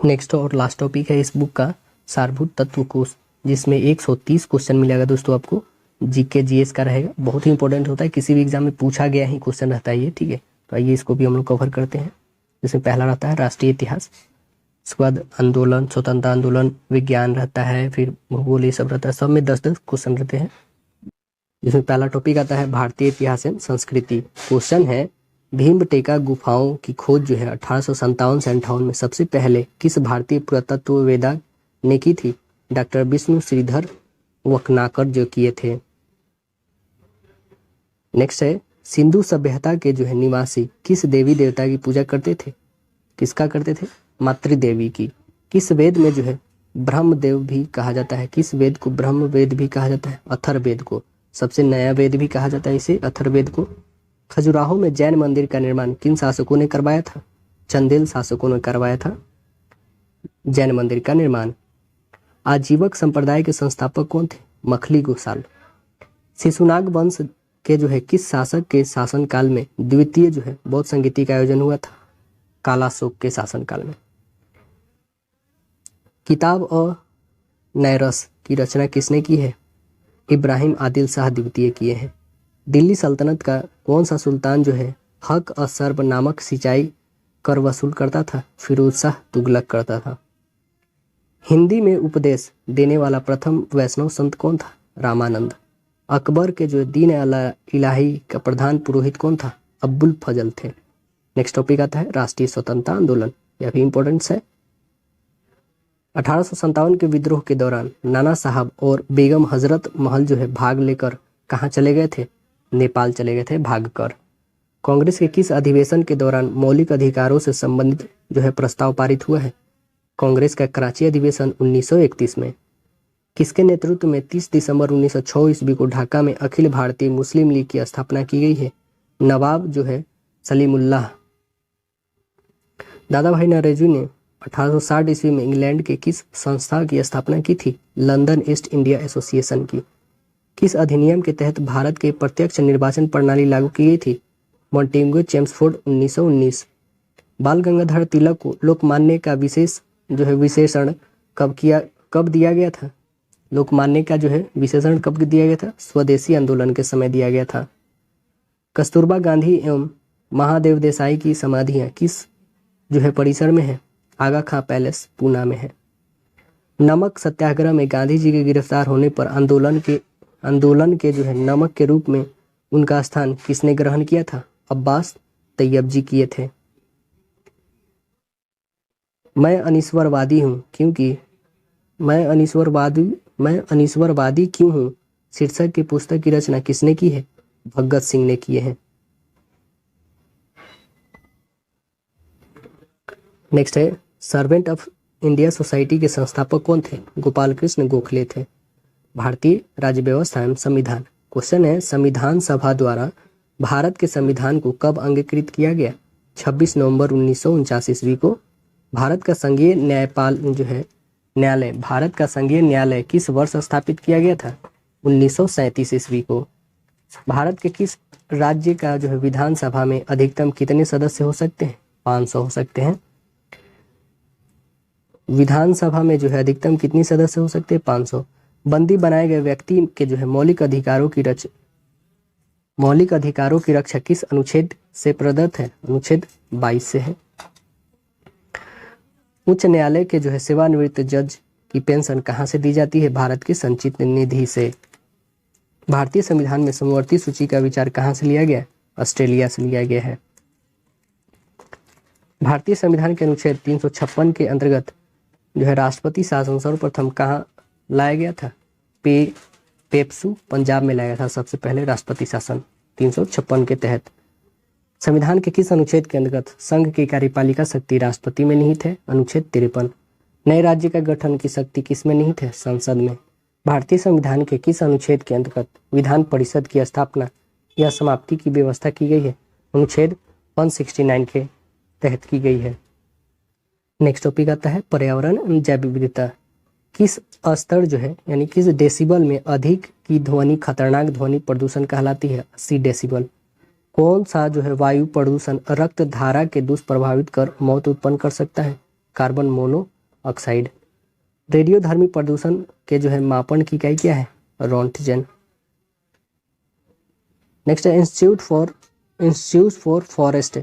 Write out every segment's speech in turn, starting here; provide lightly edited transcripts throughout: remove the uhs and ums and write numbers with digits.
Next और last topic है इस बुक का सारभूत तत्व कोश, जिसमें 130 क्वेश्चन मिलेगा दोस्तों आपको। जीके जीएस का रहेगा, बहुत ही इंपॉर्टेंट होता है, किसी भी एग्जाम में पूछा गया ही क्वेश्चन रहता है ये, ठीक है। तो आइए इसको भी हम लोग कवर करते हैं। जिसमें पहला रहता है राष्ट्रीय इतिहास, उसके बाद आंदोलन, स्वतंत्रता आंदोलन, विज्ञान रहता है, फिर भूगोल, ये सब रहता है। सब में 10-10 क्वेश्चन रहते हैं। जिसमें पहला टॉपिक आता है भारतीय इतिहास एवं संस्कृति। क्वेश्चन है भीमबेटका गुफाओं की खोज जो है 1857 से 58 में सबसे पहले किस भारतीय पुरातत्ववेदा ने की थी? डॉक्टर विष्णु श्रीधर वकनाकर जो किए थे। नेक्स्ट है सिंधु सभ्यता के जो है निवासी किस देवी देवता की पूजा करते थे? किसका करते थे? मातृदेवी की। किस वेद में जो है ब्रह्मदेव भी कहा जाता है? किस वेद को ब्रह्म वेद भी कहा जाता है? अथर्ववेद को। सबसे नया वेद भी कहा जाता है इसे, अथर्ववेद को। खजुराहो में जैन मंदिर का निर्माण किन शासकों ने करवाया था? चंदेल शासकों ने करवाया था जैन मंदिर का निर्माण। आजीवक संप्रदाय के संस्थापक कौन थे? मखली गोसाल। शिशुनाग वंश के जो है किस शासक के शासनकाल में द्वितीय जो है बौद्ध संगीति का आयोजन हुआ था? कालाशोक के शासनकाल में। किताब और नैरस की रचना किसने की है? इब्राहिम आदिल शाह द्वितीय किए हैं। दिल्ली सल्तनत का कौन सा सुल्तान जो है हक असर्ब नामक सिंचाई कर वसूल करता था? फिरोज शाह तुगलक करता था। हिंदी में उपदेश देने वाला प्रथम वैष्णव संत कौन था? रामानंद। अकबर के जो दीन इलाही का प्रधान पुरोहित कौन था? अब्बुल फजल थे। नेक्स्ट टॉपिक आता है राष्ट्रीय स्वतंत्रता आंदोलन, यह भी इंपॉर्टेंट है। 1857 के विद्रोह के दौरान नाना साहब और बेगम हजरत महल जो है भाग लेकर कहाँ चले गए थे? नेपाल चले गए थे भागकर। कांग्रेस के किस अधिवेशन के दौरान मौलिक अधिकारों से संबंधित जो है प्रस्ताव पारित हुआ है? कांग्रेस का कराची अधिवेशन 1931 में। किसके नेतृत्व में 30 दिसंबर 1906 ईस्वी को ढाका में अखिल भारतीय मुस्लिम लीग की स्थापना की गई है? नवाब जो है सलीमुल्लाह। दादा भाई नौरोजी ने 1860 ईस्वी में इंग्लैंड के किस संस्था की स्थापना की थी? लंदन ईस्ट इंडिया एसोसिएशन की। किस अधिनियम के तहत भारत के प्रत्यक्ष निर्वाचन प्रणाली लागू की गई थी? Montagu Chelmsford 1919। बाल गंगाधर तिलक को लोकमान्य का विशेष जो है विशेषण कब दिया गया था? लोकमान्य का जो है विशेषण कब दिया गया था? स्वदेशी आंदोलन के समय दिया गया था। कस्तूरबा गांधी एवं महादेव देसाई की समाधियां किस जो है परिसर में है? आगा खां पैलेस पूना में है। नमक सत्याग्रह में गांधी जी के गिरफ्तार होने पर आंदोलन के जो है नमक के रूप में उनका स्थान किसने ग्रहण किया था? अब्बास तैयब जी किए थे। मैं अनीश्वरवादी हूँ क्योंकि मैं अनीश्वरवादी क्यों हूँ शीर्षक की पुस्तक की रचना किसने की है? भगत सिंह ने किए हैं। नेक्स्ट है सर्वेंट ऑफ इंडिया सोसाइटी के संस्थापक कौन थे? गोपाल कृष्ण गोखले थे। भारतीय राज्य व्यवस्था एवं संविधान। क्वेश्चन है संविधान सभा द्वारा भारत के संविधान को कब अंगीकृत किया गया? 26 नवंबर 1949 ईस्वी को। भारत का संघीय न्यायालय किस वर्ष स्थापित किया गया था? 1937 ईस्वी को। भारत के किस राज्य का जो है विधानसभा में अधिकतम कितने सदस्य हो सकते हैं? 500 हो सकते हैं। विधानसभा में जो है अधिकतम कितनी सदस्य हो सकते हैं? 500। बंदी बनाए गए व्यक्ति के जो है मौलिक अधिकारों की रक्षा किस अनुच्छेद से प्रदत्त है? अनुच्छेद 22 से है। उच्च न्यायालय के जो है सेवानिवृत्त जज की पेंशन कहाँ से दी जाती है? भारत की संचित निधि से। भारतीय संविधान में समवर्ती सूची का विचार कहाँ से लिया गया? ऑस्ट्रेलिया से लिया गया है। भारतीय संविधान के अनुच्छेद 356 के अंतर्गत जो है राष्ट्रपति शासन सर्वप्रथम कहाँ लाया गया था? पेप्सू पंजाब में लाया था सबसे पहले राष्ट्रपति शासन 356 के तहत। संविधान के किस अनुच्छेद के अंतर्गत संघ की कार्यपालिका शक्ति राष्ट्रपति में निहित है? अनुच्छेद 53। नए राज्य का गठन की शक्ति किस में निहित है? संसद में। भारतीय संविधान के किस अनुच्छेद के अंतर्गत विधान परिषद की स्थापना या समाप्ति की व्यवस्था की गई है? अनुच्छेद 169 के तहत की गई है। नेक्स्ट टॉपिक आता है पर्यावरण एवं जैव विविधता। किस स्तर जो है यानी किस डेसिबल में अधिक की ध्वनि खतरनाक ध्वनि प्रदूषण कहलाती है? 80 डेसिबल। कौन सा जो है वायु प्रदूषण रक्त धारा के दुष्प्रभावित कर मौत उत्पन्न कर सकता है? Carbon oxide. रेडियोधर्मी प्रदूषण के जो है मापन की इकाई क्या है? रोंटगेन। नेक्स्ट है इंस्टीट्यूट फॉर फॉरेस्ट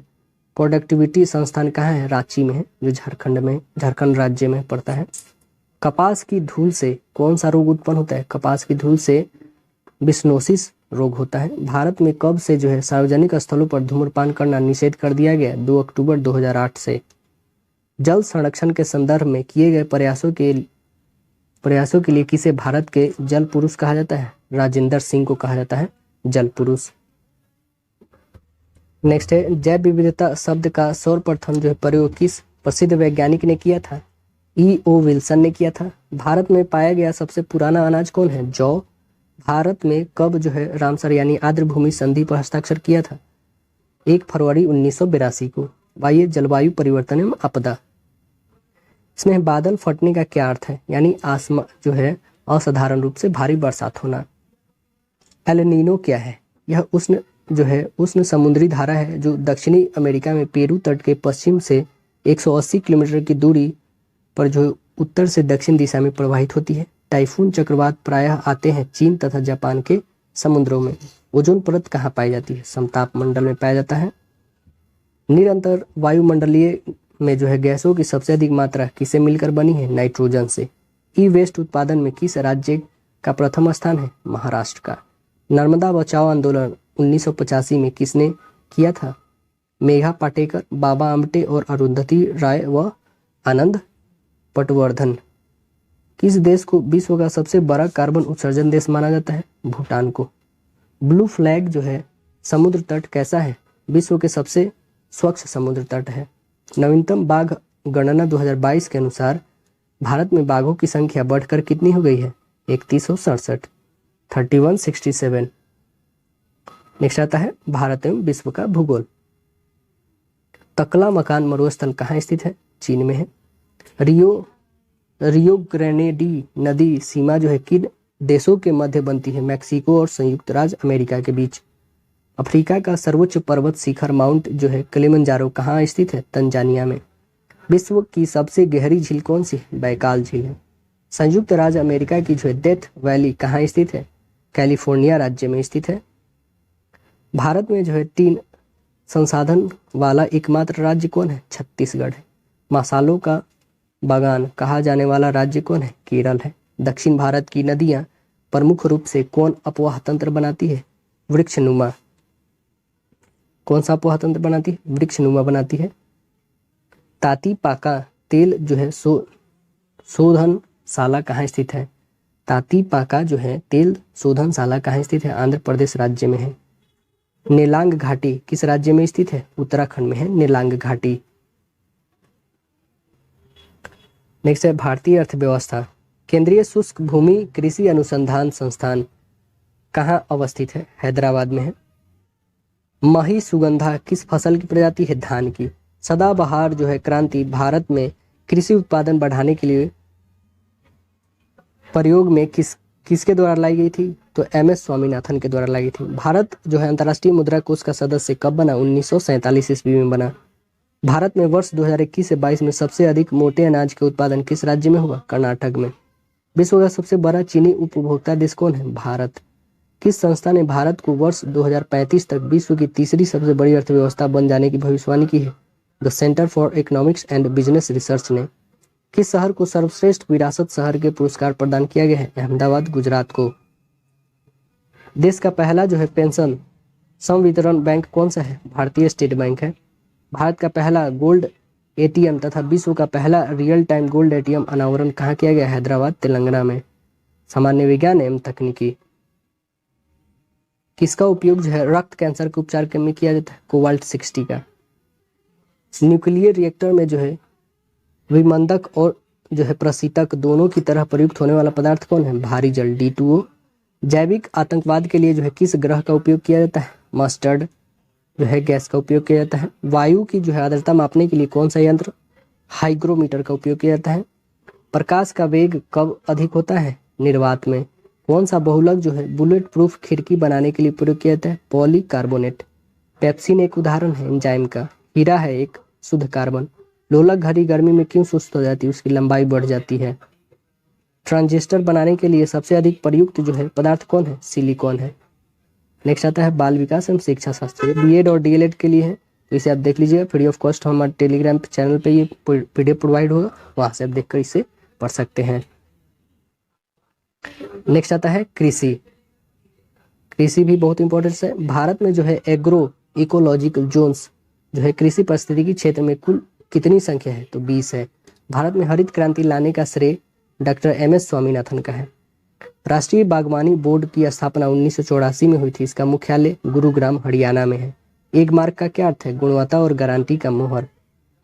प्रोडक्टिविटी संस्थान कहाँ है? रांची में है, जो झारखंड राज्य में पड़ता है। कपास की धूल से कौन सा रोग उत्पन्न होता है? कपास की धूल से बिस्नोसिस रोग होता है। भारत में कब से जो है सार्वजनिक स्थलों पर धूम्रपान करना निषेध कर दिया गया? 2 अक्टूबर 2008 से। जल संरक्षण के संदर्भ में किए गए प्रयासों के लिए किसे भारत के जल पुरुष कहा जाता है? राजेंद्र सिंह को कहा जाता है जल पुरुष। नेक्स्ट है जैव विविधता शब्द का सर्वप्रथम जो है प्रयोग किस प्रसिद्ध वैज्ञानिक ने किया था? E.O. विल्सन ने किया था। भारत में पाया गया सबसे पुराना अनाज कौन है? जौ। भारत में कब जो है रामसर यानी आर्द्र भूमि संधि पर हस्ताक्षर किया था? 1 फरवरी 1982 को। वायु जलवायु परिवर्तन एवं आपदा। इसमें बादल फटने का क्या अर्थ है? यानी आसमान जो है असाधारण रूप से भारी बरसात होना। एल नीनो क्या है? यह उष्ण समुद्री धारा है जो दक्षिणी अमेरिका में पेरू तट के पश्चिम से 180 किलोमीटर की दूरी पर जो उत्तर से दक्षिण दिशा में प्रवाहित होती है। टाइफून चक्रवात प्रायः आते हैं चीन तथा जापान के समुद्रों में। ओजोन परत कहाँ पाई जाती है? समताप मंडल में पाया जाता है। निरंतर वायुमंडलीय में जो है गैसों की सबसे अधिक मात्रा किससे मिलकर बनी है? नाइट्रोजन से। ई वेस्ट उत्पादन में किस राज्य का प्रथम स्थान है? महाराष्ट्र का। नर्मदा बचाओ आंदोलन 1985 में किसने किया था? मेघा पाटेकर, बाबा आमटे और अरुंधति राय व आनंद पटवर्धन। किस देश को विश्व का सबसे बड़ा कार्बन उत्सर्जन देश माना जाता है? भूटान को। ब्लू फ्लैग जो है समुद्र तट कैसा है? विश्व के सबसे स्वच्छ समुद्र तट है। नवीनतम बाघ गणना 2022 के अनुसार भारत में बाघों की संख्या बढ़कर कितनी हो गई है? 3167, 3167। नेक्स्ट आता है भारत एवं विश्व का भूगोल। तकला मकान मरुस्थल कहाँ स्थित है? चीन में है। रियो ग्रेनेडी नदी सीमा जो है किन देशों के मध्य बनती है? मैक्सिको और संयुक्त राज्य अमेरिका के बीच। अफ्रीका का सर्वोच्च पर्वत शिखर माउंट जो है किलिमंजारो कहाँ स्थित है? तंजानिया में। विश्व की सबसे गहरी झील कौन सी? बैकाल झील है। संयुक्त राज्य अमेरिका की जो है डेथ वैली कहाँ स्थित है? कैलिफोर्निया राज्य में स्थित है। भारत में जो है 3 संसाधन वाला एकमात्र राज्य कौन है? छत्तीसगढ़ है। मसालों का बागान कहा जाने वाला राज्य कौन है? केरल है। दक्षिण भारत की नदियां प्रमुख रूप से कौन अपवाह तंत्र बनाती है? वृक्षनुमा। कौन सा अपवाह तंत्र बनाती है? वृक्षनुमा बनाती है। ताती पाका तेल जो है शोधनशाला कहाँ स्थित है? ताती पाका जो है तेल शोधनशाला कहाँ स्थित है? आंध्र प्रदेश राज्य में है। नेलांग घाटी किस राज्य में स्थित है? उत्तराखंड में है नेलांग घाटी। नेक्स्ट है भारतीय अर्थव्यवस्था। केंद्रीय शुष्क भूमि कृषि अनुसंधान संस्थान कहाँ अवस्थित है? हैदराबाद में है। मही सुगंधा किस फसल की प्रजाति है? धान की। सदाबहार जो है क्रांति भारत में कृषि उत्पादन बढ़ाने के लिए प्रयोग में किसके द्वारा लाई गई थी? तो MS स्वामीनाथन के द्वारा लाई गई थी। भारत जो है अंतर्राष्ट्रीय मुद्रा कोष का सदस्य कब बना? 1947 ईस्वी में बना। भारत में वर्ष 2021 से 22 में सबसे अधिक मोटे अनाज के उत्पादन किस राज्य में हुआ? कर्नाटक में। विश्व का सबसे बड़ा चीनी उपभोक्ता देश कौन है? भारत। किस संस्था ने भारत को वर्ष 2035 तक विश्व की तीसरी सबसे बड़ी अर्थव्यवस्था बन जाने की भविष्यवाणी की है? The centre for economics and business research ने। किस शहर को सर्वश्रेष्ठ विरासत शहर के पुरस्कार प्रदान किया गया है? अहमदाबाद गुजरात को। देश का पहला जो है पेंशन संवितरण बैंक कौन सा है? भारतीय स्टेट बैंक है। भारत का पहला गोल्ड ATM तथा विश्व का पहला रियल टाइम गोल्ड ATM अनावरण कहाँ किया गया? हैदराबाद तेलंगाना में। सामान्य विज्ञान एवं तकनीकी। किसका उपयोग जो है रक्त कैंसर के उपचार में किया जाता है? कोबाल्ट 60 का। न्यूक्लियर रिएक्टर में जो है विमंदक और जो है प्रशीतक दोनों की तरह प्रयुक्त होने वाला पदार्थ कौन है? भारी जल D2O। जैविक आतंकवाद के लिए जो है किस ग्रह का उपयोग किया जाता है? मस्टर्ड जो है गैस का उपयोग किया जाता है। वायु की जो है आर्द्रता मापने के लिए कौन सा यंत्र? हाइग्रोमीटर का उपयोग किया जाता है। प्रकाश का वेग कब अधिक होता है? निर्वात में। कौन सा बहुलक जो है बुलेट प्रूफ खिड़की बनाने के लिए प्रयोग किया जाता है? पॉलीकार्बोनेट। पेप्सिन एक उदाहरण है एंजाइम का। हीरा है एक शुद्ध कार्बन। लोलक घड़ी गर्मी में क्यों सुस्त हो जाती है? उसकी लंबाई बढ़ जाती है। ट्रांजिस्टर बनाने के लिए सबसे अधिक प्रयुक्त जो है पदार्थ कौन है? सिलिकॉन है। नेक्स्ट आता है बाल विकास एवं शिक्षा शास्त्र, बीएड और डीएलएड के लिए है, तो इसे आप देख लीजिएगा, फ्री ऑफ कॉस्ट हमारे टेलीग्राम चैनल पे ये पीडीएफ प्रोवाइड होगा, वहां से आप देखकर इसे पढ़ सकते हैं। नेक्स्ट आता है कृषि। कृषि भी बहुत इंपॉर्टेंट है। भारत में जो है एग्रो इकोलॉजिकल जोन्स जो है कृषि पारिस्थितिकी क्षेत्र में कुल कितनी संख्या है? तो 20 है। भारत में हरित क्रांति लाने का श्रेय डॉक्टर एम.एस. स्वामीनाथन का है। राष्ट्रीय बागवानी बोर्ड की स्थापना 1984 में हुई थी। इसका मुख्यालय गुरुग्राम हरियाणा में है। एक मार्क का क्या अर्थ है? गुणवत्ता और गारंटी का मोहर।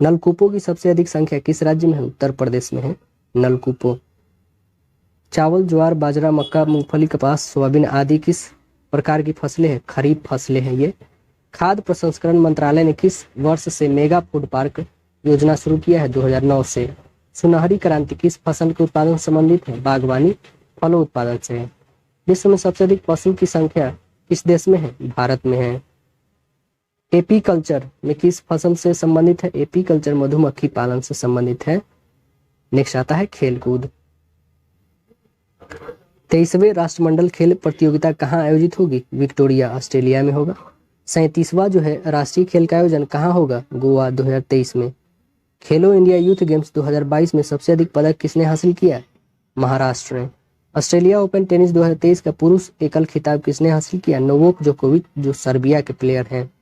नलकूपों की सबसे अधिक संख्या किस राज्य में है? उत्तर प्रदेश में है नलकूपों। चावल, ज्वार, बाजरा, मक्का, मूंगफली, कपास, सोयाबीन आदि किस प्रकार की फसलें हैं? खरीफ फसलें हैं ये। खाद्य प्रसंस्करण मंत्रालय ने किस वर्ष से मेगा फूड पार्क योजना शुरू किया है? 2009 से। सुनहरी क्रांति किस फसल के उत्पादन से संबंधित है? बागवानी फलों उत्पादन से है। विश्व में सबसे अधिक पशु की संख्या किस देश में है? भारत में है। एपीकल्चर में किस फसल से संबंधित है? एपीकल्चर मधुमक्खी पालन से संबंधित है। नेक्स्ट आता है खेलकूद। 23वें राष्ट्रमंडल खेल प्रतियोगिता कहाँ आयोजित होगी? विक्टोरिया, ऑस्ट्रेलिया में होगा। 37वां जो है राष्ट्रीय खेल का आयोजन कहाँ होगा? गोवा, 2023 में। खेलो इंडिया यूथ गेम्स 2022 में सबसे अधिक पदक किसने हासिल किया? महाराष्ट्र ने। ऑस्ट्रेलिया ओपन टेनिस 2023 का पुरुष एकल खिताब किसने हासिल किया? नोवाक जोकोविच, जो सर्बिया के प्लेयर हैं।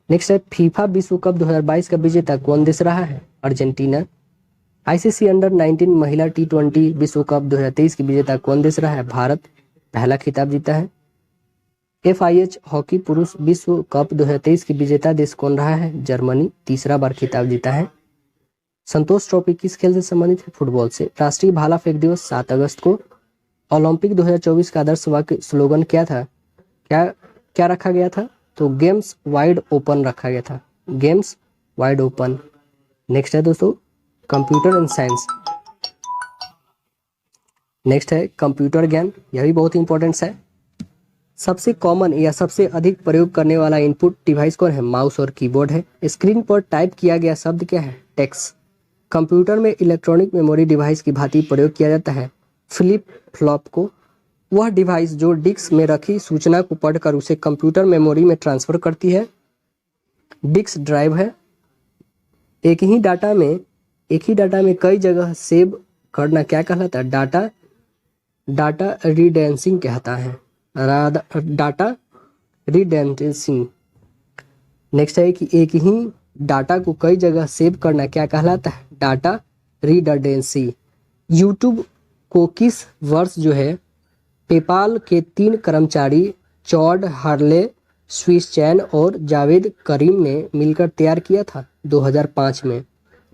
नेक्स्ट है फीफा विश्व कप 2022 का विजेता कौन देश रहा है? अर्जेंटीना। आईसीसी अंडर 19 महिला T20 विश्व कप 2023 की विजेता कौन देश रहा है? भारत पहला खिताब जीता है। FIH हॉकी पुरुष विश्व कप 2023 की विजेता देश कौन रहा है? जर्मनी तीसरा बार खिताब जीता है। संतोष ट्रॉफी किस खेल से संबंधित है? फुटबॉल से। राष्ट्रीय भाला फेंक दिवस 7 अगस्त को। ओलंपिक 2024 का आदर्श वाक्य स्लोगन क्या था? क्या रखा गया था? तो गेम्स वाइड ओपन रखा गया था। Games wide open. नेक्स्ट है दोस्तों कंप्यूटर एंड साइंस। नेक्स्ट है कंप्यूटर ज्ञान, यह भी बहुत इंपॉर्टेंट है। सबसे कॉमन या सबसे अधिक प्रयोग करने वाला इनपुट डिवाइस कौन है? माउस और कीबोर्ड है। स्क्रीन पर टाइप किया गया शब्द क्या है? टेक्स्ट। कंप्यूटर में इलेक्ट्रॉनिक मेमोरी डिवाइस की भांति प्रयोग किया जाता है फ्लिप फ्लॉप को। वह डिवाइस जो डिस्क में रखी सूचना को पढ़कर उसे कंप्यूटर मेमोरी में ट्रांसफर करती है डिस्क ड्राइव है। एक ही डाटा में कई जगह सेव करना क्या कहलाता है? डाटा रिडेंसिंग कहता है। डाटा रिडेंसिंग। नेक्स्ट है कि एक ही डाटा को कई जगह सेव करना क्या कहलाता है? Data redundancy. यूट्यूब को किस वर्ष जो है पेपाल के 3 कर्मचारी चॉड हार्ले, स्विस चैन और जावेद करीम ने मिलकर तैयार किया था? 2005 में।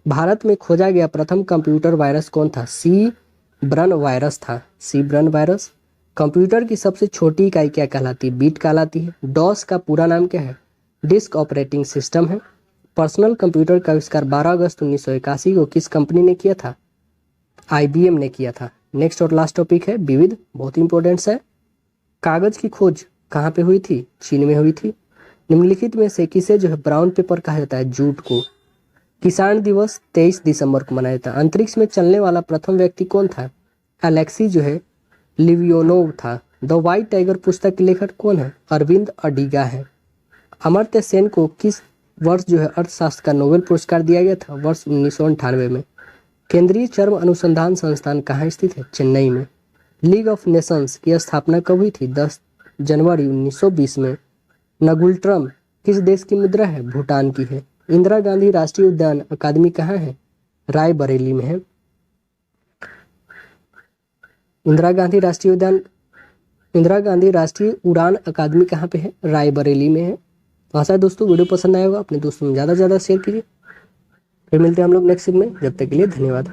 भारत में खोजा गया प्रथम कंप्यूटर वायरस कौन था? सी ब्रन वायरस था। सी ब्रन वायरस। कंप्यूटर की सबसे छोटी इकाई क्या कहलाती है? बिट कहलाती है। डॉस का पूरा नाम क्या है? डिस्क ऑपरेटिंग सिस्टम है। पर्सनल कंप्यूटर का आविष्कार 12 अगस्त 1981 को किस कंपनी ने किया था? IBM ने किया था। नेक्स्ट और लास्ट टॉपिक है विविध, बहुत इंपॉर्टेंट है। कागज की खोज कहाँ पे हुई थी? चीन में हुई थी। निम्नलिखित में से किसे जो है ब्राउन पेपर कहा जाता है? जूट को। किसान दिवस 23 दिसंबर को मनाया जाता है। अंतरिक्ष में चलने वाला प्रथम व्यक्ति कौन था? अलेक्सी जो है लिवियोनोव था। द व्हाइट टाइगर पुस्तक के लेखक कौन है? अरविंद अडिगा है। अमर्त्य सेन को किस वर्ष जो है अर्थशास्त्र का नोबेल पुरस्कार दिया गया था? वर्ष 1998 में। केंद्रीय चर्म अनुसंधान संस्थान कहाँ स्थित है? चेन्नई में। लीग ऑफ नेशंस की स्थापना कब हुई थी? 10 जनवरी 1920 में। नगुल्ट्रम किस देश की मुद्रा है? भूटान की है। इंदिरा गांधी राष्ट्रीय उद्यान अकादमी कहाँ है? रायबरेली में है। इंदिरा गांधी राष्ट्रीय उड़ान अकादमी कहाँ पे है? रायबरेली में है। तो आशा है दोस्तों वीडियो पसंद आया होगा, अपने दोस्तों में ज़्यादा से ज़्यादा शेयर कीजिए। फिर मिलते हैं हम लोग नेक्स्ट में, जब तक के लिए धन्यवाद।